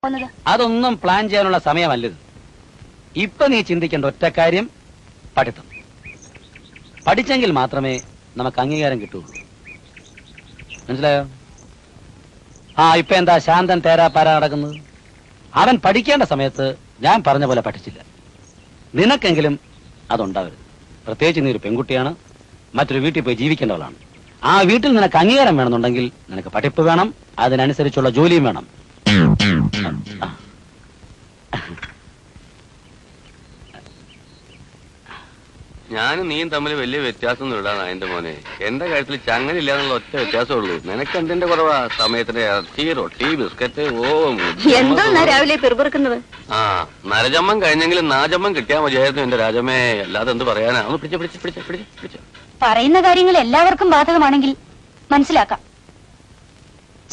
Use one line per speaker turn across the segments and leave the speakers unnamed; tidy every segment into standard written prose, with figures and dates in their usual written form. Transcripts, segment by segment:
അതൊന്നും പ്ലാൻ ചെയ്യാനുള്ള സമയമല്ലത്. ഇപ്പൊ നീ ചിന്തിക്കേണ്ട ഒറ്റ കാര്യം പഠിത്തം. പഠിച്ചെങ്കിൽ മാത്രമേ നമുക്ക് അംഗീകാരം കിട്ടുള്ളൂ. മനസ്സിലായോ? ഇപ്പൊ എന്താ ശാന്തൻ തേരാ പാരാ നടക്കുന്നത്? അവൻ പഠിക്കേണ്ട സമയത്ത് ഞാൻ പറഞ്ഞ പോലെ പഠിച്ചില്ല. നിനക്കെങ്കിലും അതുണ്ടാവരുത്. പ്രത്യേകിച്ച് നീ ഒരു പെൺകുട്ടിയാണ്, മറ്റൊരു വീട്ടിൽ പോയി ജീവിക്കേണ്ടവളാണ്. ആ വീട്ടിൽ നിനക്ക് അംഗീകാരം വേണമെന്നുണ്ടെങ്കിൽ നിനക്ക് പഠിപ്പ് വേണം, അതിനനുസരിച്ചുള്ള ജോലിയും വേണം.
ഞാനും നീയും തമ്മിൽ വലിയ വ്യത്യാസം ഇടാണ് എന്റെ മോനെ. എന്റെ കാര്യത്തിൽ ചങ്ങനില്ല എന്നുള്ള ഒറ്റ വ്യത്യാസമുള്ളൂ. നിനക്ക് എന്തിന്റെ കുറവാ? സമയത്തിന്റെ ഇറച്ചി, റൊട്ടി, ബിസ്ക്കറ്റ്.
എന്തോ രാവിലെ പെറുപിറുക്കുന്നത്?
നരജമ്മൻ കഴിഞ്ഞെങ്കിലും നാജമ്മൻ കിട്ടിയാൽ മതിയായിരുന്നു എന്റെ രാജമ്മേ. അല്ലാതെ എന്ത് പറയാനാ? ഒന്ന് പിടിച്ച
പറയുന്ന കാര്യങ്ങൾ എല്ലാവർക്കും ബാധകമാണെങ്കിൽ മനസ്സിലാക്കാം.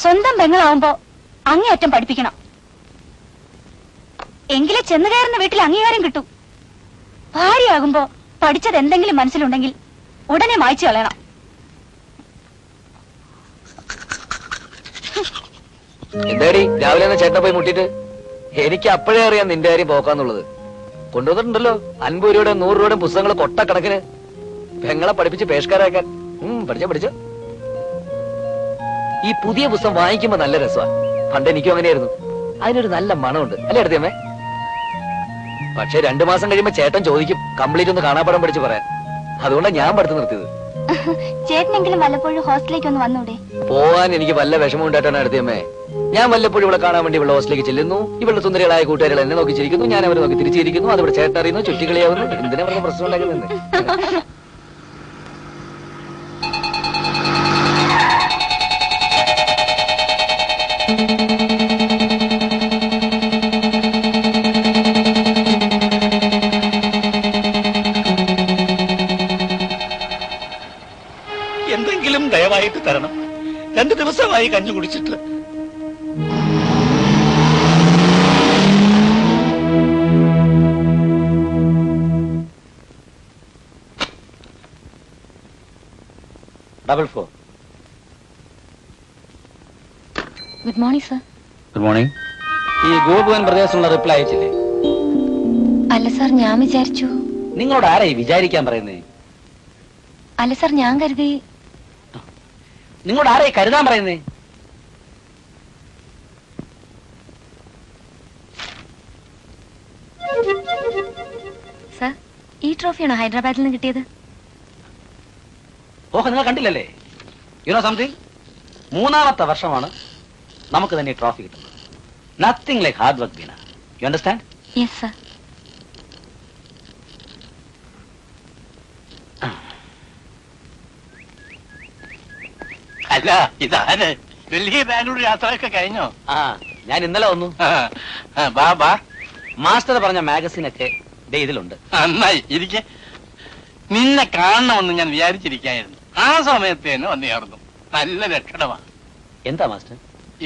സ്വന്തം പെങ്ങളാവുമ്പോ അങ്ങേയറ്റം പഠിപ്പിക്കണം. എങ്കിലേ ചെന്നു കയറുന്ന വീട്ടിൽ അംഗീകാരം കിട്ടൂ. ഭാര്യയാകുമ്പോ പഠിച്ചത് എന്തെങ്കിലും മനസ്സിലുണ്ടെങ്കിൽ ഉടനെ മായ്ച്ചു കളയണം.
എന്താടി രാവിലെ ചേട്ടനെ പോയി മുട്ടിട്ട്? എനിക്ക് അപ്പോഴേ അറിയാം നിന്റെ കാര്യം പോക്കാന്നുള്ളത്. കൊണ്ടുവന്നിട്ടുണ്ടല്ലോ 50 രൂപയുടെ 100 രൂപയുടെ പുസ്തകങ്ങൾ കൊട്ടക്കണക്കിന്. പെങ്ങളെ പഠിപ്പിച്ച് പേഷ്കാരാക്കാൻ. പഠിച്ചോ. ഈ പുതിയ പുസ്തകം വാങ്ങിക്കുമ്പോ നല്ല രസമാണ്. പണ്ട് എനിക്കും അങ്ങനെയായിരുന്നു. അതിനൊരു നല്ല മണമുണ്ട് അല്ലേ അടുത്തമ്മേ? പക്ഷെ 2 മാസം കഴിയുമ്പോ ചേട്ടൻ ചോദിക്കും കംപ്ലീറ്റ് ഒന്ന് കാണാപ്പാടം പഠിച്ച് പറയാൻ. അതുകൊണ്ടാണ് ഞാൻ പഠിത്തം നിർത്തിയത്.
ചേട്ടനെങ്കിലും വല്ലപ്പോഴും ഹോസ്റ്റലിലേക്ക് ഒന്ന് വന്നൂടെ?
പോവാൻ എനിക്ക് വല്ല വിഷമം ഉണ്ടായിട്ടാണ് അടുത്തമ്മേ. ഞാൻ വല്ലപ്പോഴും ഇവിടെ കാണാൻ വേണ്ടി ഇവിടെ ഹോസ്റ്റലിലേക്ക് ചെല്ലുന്നു. ഇവിടെ സുന്ദരികളായ കൂട്ടുകാരികൾ എന്നെ നോക്കി ചിരിക്കുന്നു, ഞാൻ അവരെ നോക്കി തിരിച്ചിരിക്കുന്നു. അതിവിടെ ചേട്ടൻ അറിയുന്നു, ചുറ്റിക്കളിയാവുന്നു. എന്തിനാ പറഞ്ഞ പ്രശ്നം ഉണ്ടാക്കുന്നത്?
എന്തെങ്കിലും ദയവായിട്ട് തരണം. 2 ദിവസമായി കഞ്ഞി കുടിച്ചിട്ട്. Double 4.
Good morning sir.
Good morning. ഈ ഗോപുവൻ പ്രദേശമുള്ള റിപ്ലൈ അയച്ചില്ലേ?
അല്ല സർ, ഞാൻ വിചാരിച്ചു.
നിങ്ങളോട് ആരായി വിചാരിക്കാൻ പറയുന്നേ?
അല്ല സർ, ഞാൻ കരുതി.
നിങ്ങളോട് ആരായി കരുതാൻ പറയുന്നേ?
സർ, ഈ ട്രോഫിയാണോ ഹൈദരാബാദിൽ നിന്ന് കിട്ടിയത്?
ഓഹോ, നിങ്ങൾ കണ്ടില്ലല്ലേ? യുനോ സംതിങ്, 3ാമത്തെ വർഷമാണ് നമുക്ക് തന്നെ ഈ ട്രോഫി കിട്ടുന്നത്. Nothing like hard work Beena. You understand?
Yes sir.
അല്ല, ഇതാര്? ഡൽഹി ബാംഗ്ലൂർ യാത്രയൊക്കെ കഴിഞ്ഞോ?
ഞാൻ ഇന്നലെ വന്നു.
ബാ.
മാസ്റ്റർ പറഞ്ഞ മാഗസിനൊക്കെ ഇതിലുണ്ട്.
നന്നായി ഇരിക്കെ. നിന്നെ കാണണമെന്ന് ഞാൻ വിചാരിച്ചിരിക്കായിരുന്നു. ആ സമയത്ത് തന്നെ വന്നു ചേർന്നു. നല്ല ലക്ഷണമാണ്.
എന്താ മാസ്റ്റർ?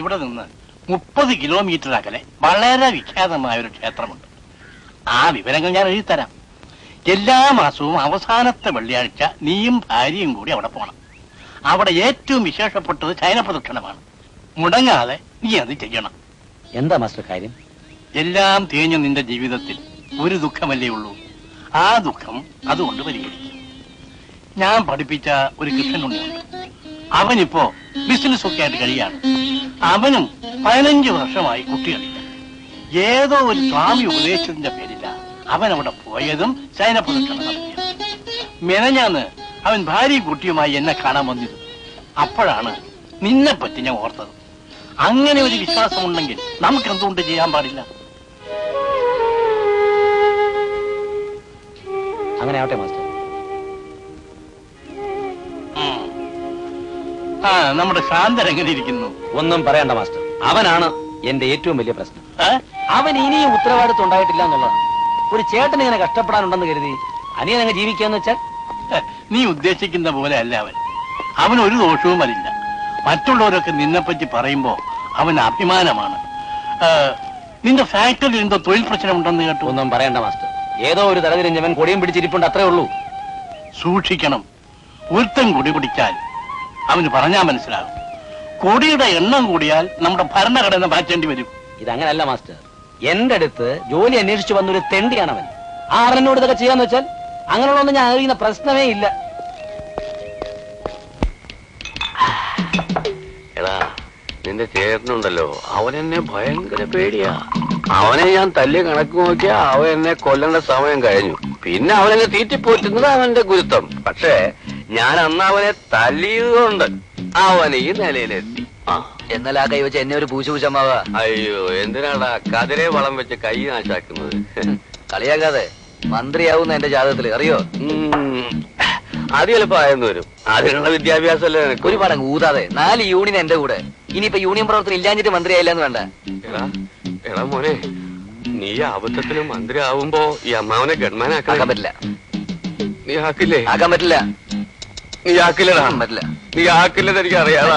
ഇവിടെ നിന്ന് 30 കിലോമീറ്റർ അകലെ വളരെ വിഖ്യാതമായ ഒരു ക്ഷേത്രമുണ്ട്. ആ വിവരങ്ങൾ ഞാൻ എഴുതിത്തരാം. എല്ലാ മാസവും അവസാനത്തെ വെള്ളിയാഴ്ച നീയും ഭാര്യയും കൂടി അവിടെ പോണം. അവിടെ ഏറ്റവും വിശേഷപ്പെട്ടത് ശയനപ്രദക്ഷിണമാണ്. മുടങ്ങാതെ നീ അത് ചെയ്യണം.
എന്താ മാസ്റ്റർ കാര്യം?
എല്ലാം തേഞ്ഞ നിന്റെ ജീവിതത്തിൽ ഒരു ദുഃഖമല്ലേ ഉള്ളൂ. ആ ദുഃഖം അതുകൊണ്ട് പരിഹരിക്കും. ഞാൻ പഠിപ്പിച്ച ഒരു കൃഷ്ണനുണ്ട്. അവനിപ്പോ ബിസിനസ് ഒക്കെ ആയിട്ട് കഴിയാണ്. അവനും 15 വർഷമായി കുട്ടികളില്ല. ഏതോ ഒരു സ്വാമി ഉപദേശത്തിന്റെ പേരില്ല അവൻ അവിടെ പോയതും ശയനപ്രദക്ഷിണം നടത്തിയത്. മെനഞ്ഞാന്ന് അവൻ ഭാര്യയും കുട്ടിയുമായി എന്നെ കാണാൻ വന്നിരുന്നു. അപ്പോഴാണ് നിന്നെ പറ്റി ഞാൻ ഓർത്തത്. അങ്ങനെ ഒരു വിശ്വാസമുണ്ടെങ്കിൽ നമുക്ക് എന്തുകൊണ്ട് ചെയ്യാൻ പാടില്ല?
അങ്ങനെ ആവട്ടെ മാസ്റ്റർ.
നമ്മുടെ ശാന്തൻ എങ്ങനെ ഇരിക്കുന്നു?
ഒന്നും പറയണ്ട മാസ്റ്റർ, അവനാണ് എന്റെ ഏറ്റവും വലിയ പ്രശ്നം. അവൻ ഇനിയും ഉത്തരവാദിത്വം ഉണ്ടായിട്ടില്ല എന്നുള്ളതാണ്. ഒരു ചേട്ടൻ ഇങ്ങനെ കഷ്ടപ്പെടാനുണ്ടെന്ന് കരുതി അനിയനങ്ങ് ജീവിക്കാന്ന് വെച്ചാൽ
നീ ഉദ്ദേശിക്കുന്ന പോലെ അല്ല അവൻ. അവനൊരു ദോഷവും വരില്ല. മറ്റുള്ളവരൊക്കെ നിന്നെപ്പറ്റി പറയുമ്പോ അവന് അഭിമാനമാണ്. നിന്റെ ഫാക്ടറിയിൽ എന്തോ തൊഴിൽ പ്രശ്നമുണ്ടെന്ന് കേട്ടു.
ഒന്നും പറയണ്ട മാസ്റ്റർ, ഏതോ ഒരു തലതിരിഞ്ഞവൻ കൊടിയും പിടിച്ചിരിപ്പുണ്ട്, അത്രേ ഉള്ളൂ.
സൂക്ഷിക്കണം. ഒരുത്തൻ കൊടി പിടിച്ചാൽ അവന് പറഞ്ഞാൽ മനസ്സിലാകും. കൊടിയുടെ എണ്ണം കൂടിയാൽ നമ്മുടെ ഭരണഘടന മാറ്റേണ്ടി വരും.
ഇതങ്ങനല്ല മാസ്റ്റർ. എന്റെ അടുത്ത് ജോലി അന്വേഷിച്ചു വന്നൊരു തെണ്ടിയാണ് അവൻ. ആറനോട് ഇതൊക്കെ ചെയ്യാന്ന് വെച്ചാൽ അങ്ങനെയുള്ളതൊന്നും ഞാൻ അറിയുന്ന പ്രശ്നമേ ഇല്ല.
എടാ, നിന്റെ ചേട്ടനുണ്ടല്ലോ, അവനെന്നെ ഭയങ്കര പേടിയാ. അവനെ ഞാൻ തല്ലി കണക്ക് നോക്കിയാ അവൻ എന്നെ കൊല്ലേണ്ട സമയം കഴിഞ്ഞു. പിന്നെ അവനെന്നെ തീറ്റിപ്പോറ്റുന്നത് അവന്റെ ഗുരുത്വം. പക്ഷേ ഞാൻ അന്ന് അവനെ തല്ലിയതുകൊണ്ട് അവൻ ഈ നിലയിലെത്തി.
എന്നാൽ ആ കൈ വെച്ച് എന്നെ ഒരു പൂശമാവാ.
അയ്യോ, എന്തിനാടാ കതിരെ വളം വെച്ച് കൈ നാശാക്കുന്നത്?
കളിയാക്കാതെ. മന്ത്രിയാവുന്ന എന്റെ ജാതകത്തില് അറിയോ?
അത് ചിലപ്പോ ആയെന്ന് വരും. അതിനുള്ള വിദ്യാഭ്യാസമല്ലേ നിനക്ക്?
ഒരുപാട് അങ്ങ് ഊതാതെ. 4 യൂണിയൻ എന്റെ കൂടെ. ഇനിയിപ്പോ യൂണിയൻ പ്രവർത്തനം ഇല്ലാഞ്ഞിട്ട് മന്ത്രിയായില്ലെന്ന് വേണ്ട.
എടാ മോനെ, നീ അബദ്ധത്തിന് മന്ത്രി ആവുമ്പോ ഈ അമ്മാവനെ ഗൺമാനാക്കാൻ
പറ്റില്ല.
നീ ആക്കില്ലേ?
ആക്കാൻ പറ്റില്ല.
നീ ആക്കില്ലടാ.
പറ്റില്ല.
നീ ആക്കില്ലെന്ന് എനിക്ക് അറിയാം.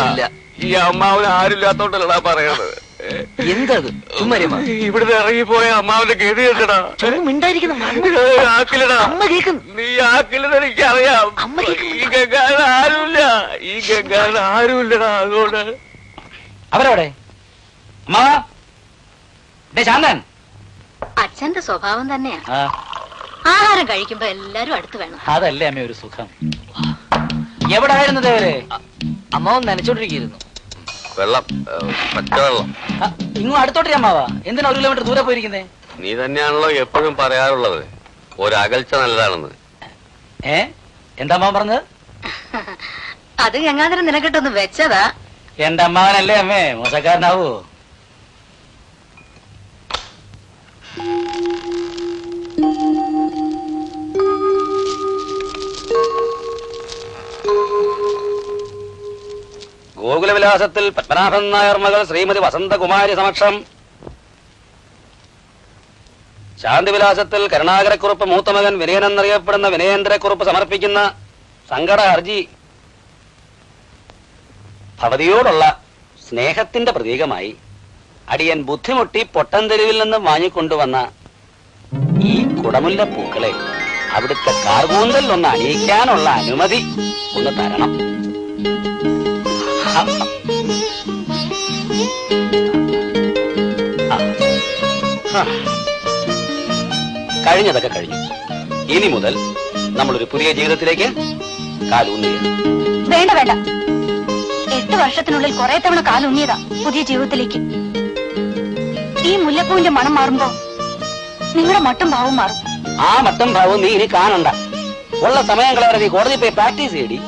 ഈ അമ്മാവന് ആരില്ലാത്തോണ്ടല്ലടാ പറയണത്.
എന്തത്?
ഇവിടുന്ന് ഇറങ്ങിപ്പോയ അമ്മാവന്റെ ഗതി കേട്ടടാ. ആക്കില്ലടാ. നീ ആക്കില്ലെന്ന് എനിക്കറിയാം. ഈ ഗംഗാൻ ആരുമില്ല. ഈ ഗംഗാൻ ആരുമില്ലടാ. അതുകൊണ്ട്
അവരവിടെ ശാന്തൻ.
അച്ഛന്റെ സ്വഭാവം തന്നെയാ. ആഹാരം കഴിക്കുമ്പോ എല്ലാരും അടുത്ത് വേണം.
അതല്ലേ അമ്മ ഒരു സുഖം. എവിടെ ആയിരുന്നത് അവര്?
അമ്മാവൻ നനച്ചോണ്ടിരിക്കുന്നു.
വെള്ളം, പച്ചവെള്ളം.
ഇങ്ങും അടുത്തോട്ടേ അമ്മാവാ. എന്തിനാ 1 കിലോമീറ്റർ ദൂരെ പോയിരിക്കുന്നേ?
നീ തന്നെയാണല്ലോ എപ്പോഴും പറയാറുള്ളത് ഒരകൽച്ച നല്ലതാണെന്ന്.
എന്താ അമ്മാവൻ പറഞ്ഞത്?
അത് ഗംഗാധരൻ നിനക്കിട്ടൊന്ന് വെച്ചതാ.
എന്റെ അമ്മാവനല്ലേ അമ്മേ, മോശക്കാരനാവൂ? ഗോകുലവിലാസത്തിൽ പത്മനാഭൻ നായർ മകൾ ശ്രീമതി വസന്തകുമാരി സമക്ഷം, ശാന്തിവിലാസത്തിൽ കരുണാകരക്കുറുപ്പ് മൂത്തമകൻ വിനയൻ എന്നറിയപ്പെടുന്ന വിനയേന്ദ്രക്കുറുപ്പ് സമർപ്പിക്കുന്ന സങ്കട ഹർജി ഭവതിയോടുള്ള സ്നേഹത്തിന്റെ പ്രതീകമായി അടിയൻ ബുദ്ധിമുട്ടി പൊട്ടൻതെരുവിൽ നിന്ന് വാങ്ങിക്കൊണ്ടുവന്ന ഈ കുടമുല്ല പൂക്കളെ അവിടുത്തെ കാർകൂന്തൽ ഒന്ന് അണിയിക്കാനുള്ള അനുമതി ഒന്ന് തരണം. കഴിഞ്ഞതൊക്കെ കഴിഞ്ഞു. ഇനി മുതൽ നമ്മളൊരു പുതിയ ജീവിതത്തിലേക്ക് കാലൂന്നുകയാണ്.
വേണ്ട വേണ്ട. 8 വർഷത്തിനുള്ളിൽ കുറെ തവണ കാലൂന്നിയതാ പുതിയ ജീവിതത്തിലേക്ക്. ഈ മുല്ലപ്പൂവിന്റെ മണം മാറുമ്പോ നിങ്ങളുടെ മട്ടും ഭാവവും മാറും.
ആ മട്ടും ഭാവവും നീ ഇനി കാണണ്ട. ഉള്ള സമയം കളയാതെ നീ കോടതി പോയി പ്രാക്ടീസ് ചെയ്യടി.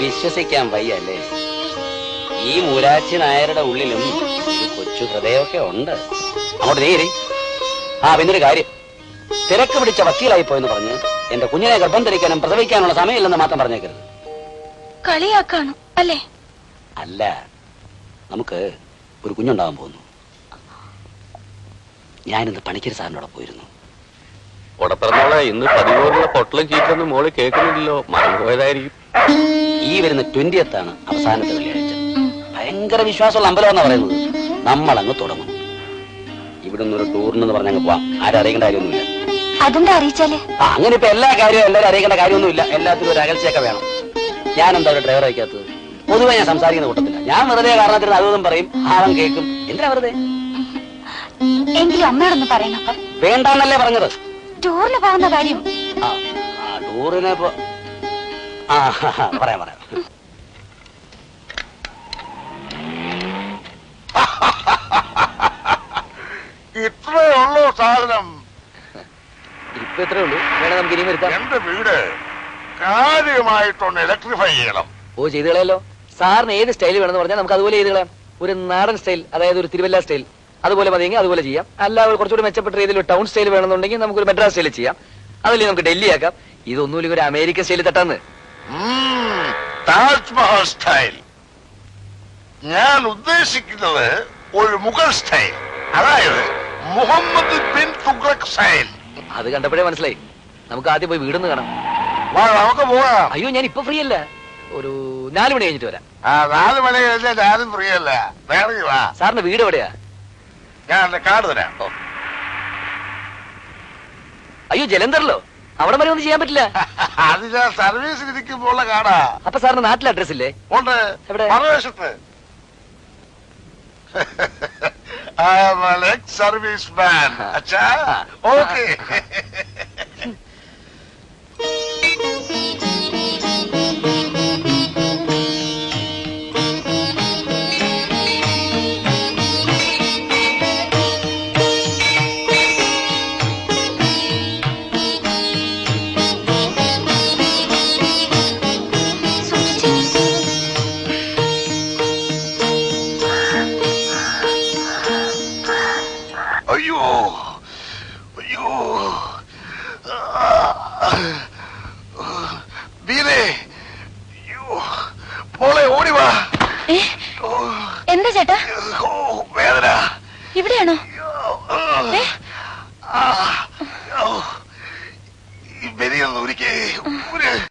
വിശ്വസിക്കാൻ വയ്യല്ലേ, ഈ മൂരാച്ചി നായരുടെ ഉള്ളിലും ഒരു കൊച്ചു ഹൃദയമൊക്കെ ഉണ്ട്. അങ്ങോട്ട് നീരി. പിന്നൊരു കാര്യം, തിരക്ക് പിടിച്ച വക്കീലായി പോയെന്ന് പറഞ്ഞ് എന്റെ കുഞ്ഞിനെ ഗർഭം ധരിക്കാനും പ്രസവിക്കാനുള്ള സമയമില്ലെന്ന് മാത്രം പറഞ്ഞേക്കരുത്.
കളിയാക്കാണോ? അല്ലേ?
അല്ല, നമുക്ക് ഒരു കുഞ്ഞുണ്ടാവാൻ പോകുന്നു. ഞാനിന്ന് പണിക്കര് സാറിനോടെ പോയിരുന്നു.
ഉടപ്പിറന്നോളെ, ഇന്ന് 14 പൊട്ടലും ചീറ്റൊന്നും മോള് കേൾക്കുന്നില്ലല്ലോ. മറന്നുപോയതായിരിക്കും.
ഈ വരുന്ന 20th ആണ് അവസാനത്തെ വെള്ളിയാഴ്ച. ഭയങ്കര വിശ്വാസമുള്ള അമ്പലമെന്നാ പറയുന്നത്. നമ്മളങ്ങ് തുടങ്ങും. ഇവിടുന്ന് ഒരു ടൂറിനെന്ന് പറഞ്ഞങ്ങ് പോവാം. ആരും അറിയേണ്ട കാര്യമൊന്നുമില്ല.
അതെന്താ അറിയിച്ചാലേ?
അങ്ങനെ ഇപ്പൊ എല്ലാ കാര്യവും എല്ലാവരും അറിയിക്കേണ്ട കാര്യമൊന്നുമില്ല. എല്ലാത്തിനും ഒരു അകൽച്ചയൊക്കെ വേണം. ഞാൻ എന്താ ഒരു ഡ്രൈവർ അയക്കാത്തത്? പൊതുവെ ഞാൻ സംസാരിക്കുന്ന കൂട്ടത്തില്ല. ഞാൻ വെറുതെ കാരണത്തിന് അതൊന്നും പറയും, അവൻ കേൾക്കും. എന്തിനാ വെറുതെ?
എങ്കിലും അമ്മയോടൊന്ന് പറയണം.
വേണ്ടാന്നല്ലേ പറഞ്ഞത്?
ടൂറിന് പോകുന്ന കാര്യം.
ടൂറിനെ പറയാം.
ഇത്രയുള്ളൂ സാധനം.
ഇപ്പൊ ഇത്രേ ഉള്ളൂ. വേണം നമുക്ക് ഇനിയും വരുത്താം.
എന്റെ വീട് കാര്യമായിട്ടൊന്ന് ഇലക്ട്രിഫൈ ചെയ്യണം.
ചെയ്ത് കളയല്ലോ. സാറിന് ഏത് സ്റ്റൈൽ വേണമെന്ന് പറഞ്ഞാൽ നമുക്ക് അതുപോലെ ചെയ്ത് കളയാം. ഒരു നാടൻ സ്റ്റൈൽ, അതായത് ഒരു തിരുവല്ല സ്റ്റൈൽ, അതുപോലെ മതിയെങ്കിൽ അതുപോലെ ചെയ്യാം. അല്ല കുറച്ചുകൂടി മെച്ചപ്പെട്ട രീതിയിൽ ഒരു ടൗൺ സ്റ്റൈൽ വേണമെന്നുണ്ടെങ്കിൽ നമുക്കൊരു മെഡ്രാസ് സ്റ്റൈൽ ചെയ്യാം. അതല്ലേ നമുക്ക് ഡൽഹി ആക്കാം. ഇതൊന്നുമില്ലെങ്കിൽ ഒരു അമേരിക്കൻ സ്റ്റൈൽ തട്ടാന്ന്.
താജ്മഹൽ സ്റ്റൈൽ. ഞാൻ ഉദ്ദേശിക്കുന്നത് ഒരു മുഗൾ സ്റ്റൈൽ, അതായത് മുഹമ്മദ് ബിൻ തുഗ്ലക് സ്റ്റൈൽ.
അത് കണ്ടപ്പോഴേ മനസ്സിലായി. നമുക്ക് ആദ്യം പോയി വീടൊന്ന് കാണാം.
നമുക്ക് പോകാം.
അയ്യോ, ഞാൻ ഇപ്പൊ ഫ്രീ അല്ല. ഒരു 4 മണി കഴിഞ്ഞിട്ട് വരാം.
4 മണി കഴിഞ്ഞാൽ ഞാനും ഫ്രീ അല്ല. വേണമെങ്കിൽ വാ.
സാറിന്റെ വീട് എവിടെയാ?
ഞാൻ കാർഡ് തരാം.
അയ്യോ, ജലന്ധറിലോ? അവിടെ വരെ ഒന്നും ചെയ്യാൻ പറ്റില്ല.
അത് ഞാൻ സർവീസിൽ ഇരിക്കുമ്പോഴുള്ള കാണാ.
അപ്പൊ സാറിന് നാട്ടിൽ അഡ്രസ് ഇല്ലേ?
ഉണ്ട്.
എവിടെ?
മറുവശത്ത്. I am an ex-serviceman. അച്ഛാ, ഓക്കെ. അയ്യോ അയ്യോ വീരേ, അയ്യോ മോളെ ഓടിവാ.
എന്താ ചേട്ടാ?
വേദന
ഇവിടെയാണോ?
ഈ ബലിയൊന്നും ഒരിക്കേ